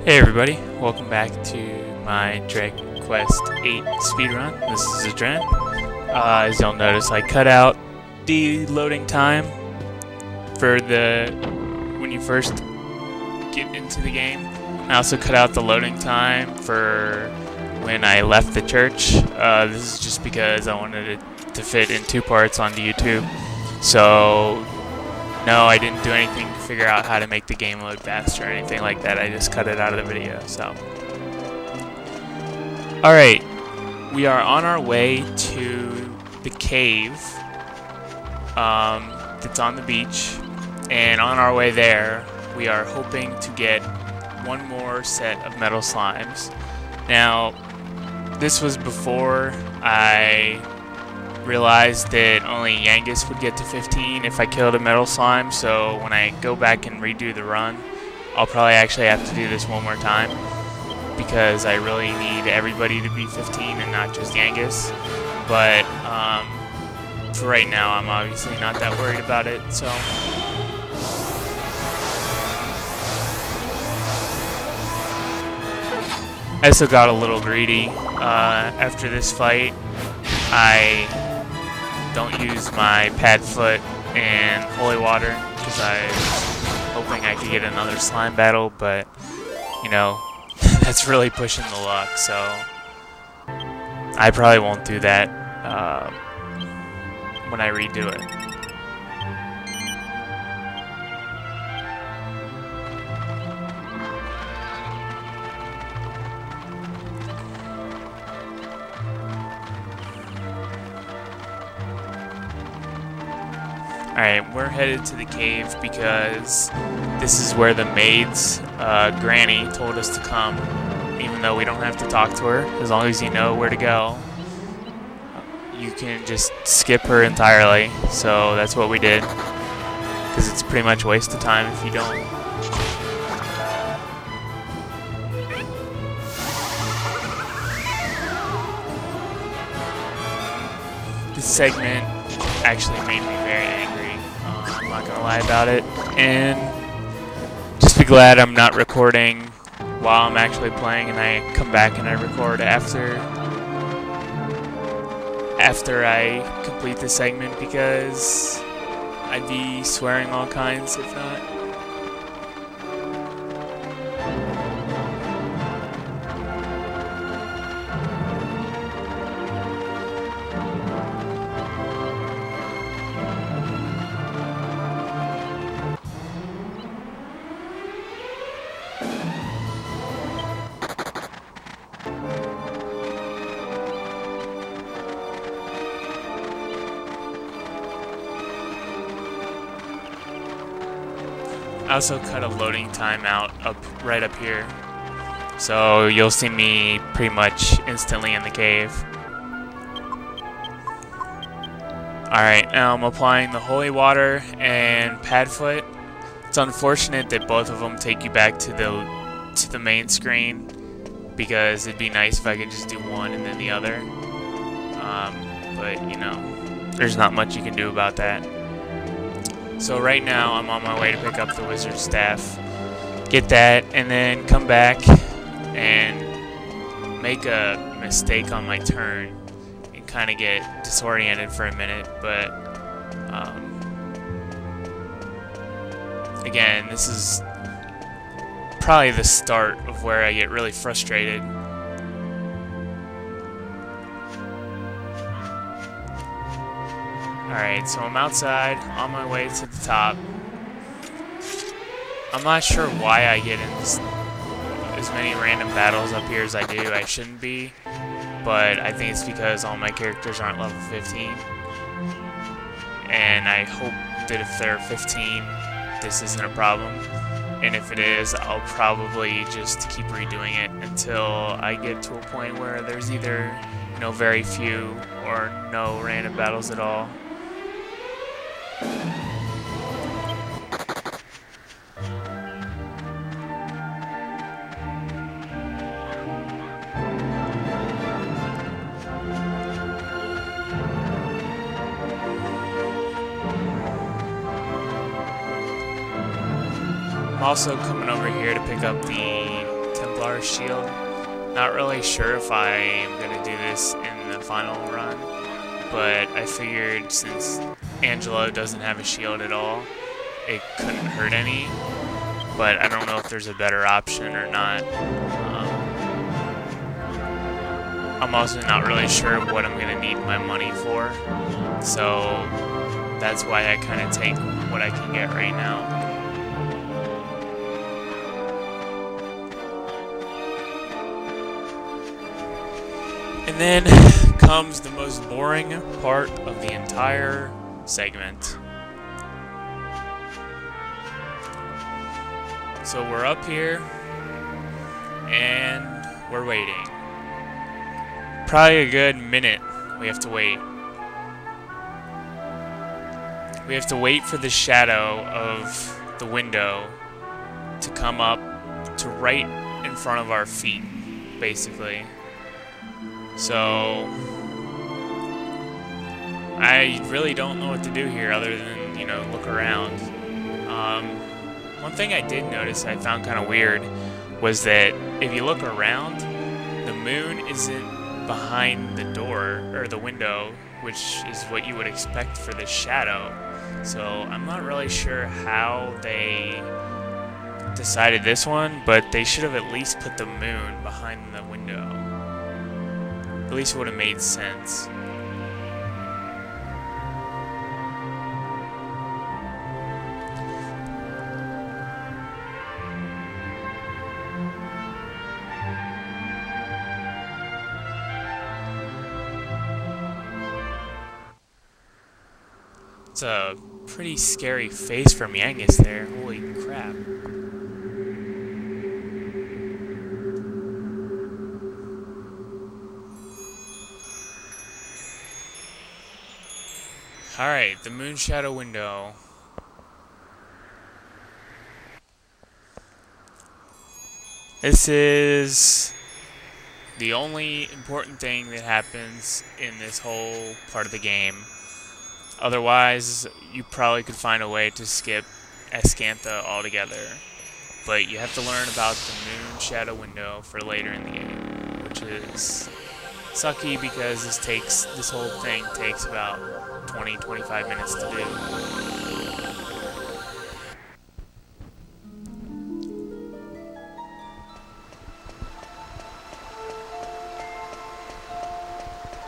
Hey everybody, welcome back to my Dragon Quest VIII speedrun. This is Adren. As you'll notice, I cut out the loading time for when you first get into the game. I also cut out the loading time for when I left the church. This is just because I wanted it to fit in two parts onto YouTube. So no, I didn't do anything to figure out how to make the game load faster or anything like that. I just cut it out of the video, so. Alright, we are on our way to the cave that's on the beach. And on our way there, we are hoping to get one more set of metal slimes. Now, this was before I realized that only Yangus would get to 15 if I killed a metal slime, so when I go back and redo the run, I'll probably actually have to do this one more time because I really need everybody to be 15 and not just Yangus. But for right now, I'm obviously not that worried about it, so. I also got a little greedy after this fight. I don't use my pad foot and holy water because I was hoping I could get another slime battle, but you know, that's really pushing the luck, so I probably won't do that when I redo it. Alright, we're headed to the cave because this is where the maid's granny told us to come, even though we don't have to talk to her. As long as you know where to go, you can just skip her entirely, so that's what we did, because it's pretty much a waste of time if you don't. This segment actually made me very angry. I'm not gonna lie about it, and just be glad I'm not recording while I'm actually playing, and I come back and I record after I complete the segment, because I'd be swearing all kinds if not. I also cut a loading time out right up here, so you'll see me pretty much instantly in the cave. Alright, now I'm applying the holy water and pad foot. It's unfortunate that both of them take you back to the main screen, because it'd be nice if I could just do one and then the other. But you know, there's not much you can do about that. So right now I'm on my way to pick up the wizard staff, get that, and then come back and make a mistake on my turn and kind of get disoriented for a minute. But again, this is probably the start of where I get really frustrated. Alright, so I'm outside, on my way to the top. I'm not sure why I get in as many random battles up here as I do. I shouldn't be, but I think it's because all my characters aren't level 15. And I hope that if they're 15, this isn't a problem. And if it is, I'll probably just keep redoing it until I get to a point where there's either, you know, very few or no random battles at all. I'm also coming over here to pick up the bar shield. Not really sure if I am going to do this in the final run, but I figured since Angelo doesn't have a shield at all, it couldn't hurt any, but I don't know if there's a better option or not. I'm also not really sure what I'm going to need my money for, so that's why I kind of take what I can get right now. And then comes the most boring part of the entire segment. So we're up here, and we're waiting. Probably a good minute we have to wait. We have to wait for the shadow of the window to come up to right in front of our feet, basically. So I really don't know what to do here other than, you know, look around. One thing I did notice I found kind of weird was that if you look around, the moon isn't behind the door or the window, which is what you would expect for the shadow. So I'm not really sure how they decided this one, but they should have at least put the moon behind the window. At least it would have made sense. It's a pretty scary face from Yangus there. Holy crap. Alright, the moon shadow window. This is the only important thing that happens in this whole part of the game. Otherwise, you probably could find a way to skip Ascantha altogether. But you have to learn about the moon shadow window for later in the game, which is sucky because this whole thing takes about 20-25 minutes to do.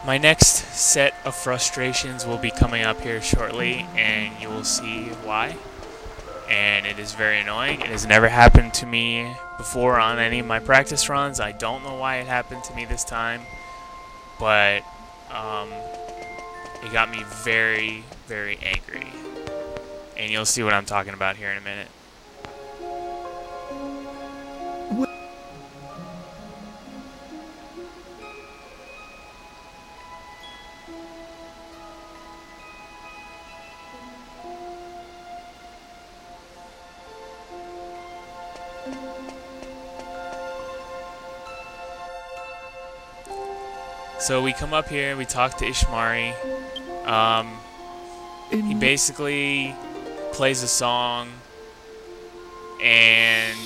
My next set of frustrations will be coming up here shortly, and you will see why. And it is very annoying. It has never happened to me before on any of my practice runs. I don't know why it happened to me this time, but it got me very, very angry. And you'll see what I'm talking about here in a minute. So we come up here, we talk to Ishmari. He basically plays a song and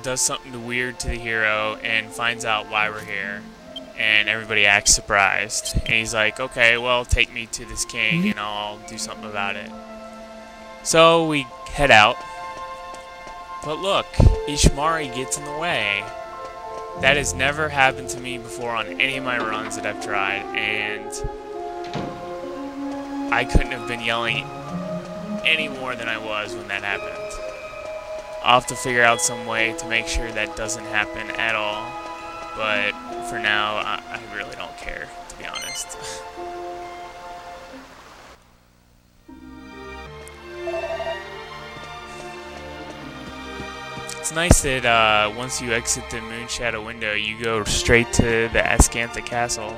does something weird to the hero and finds out why we're here. And everybody acts surprised. And he's like, okay, well, take me to this king and I'll do something about it. So we head out. But look, Ishmari gets in the way. That has never happened to me before on any of my runs that I've tried, and I couldn't have been yelling any more than I was when that happened. I'll have to figure out some way to make sure that doesn't happen at all, but for now, I really don't care, to be honest. It's nice that once you exit the moon shadow window, you go straight to the Ascantha castle.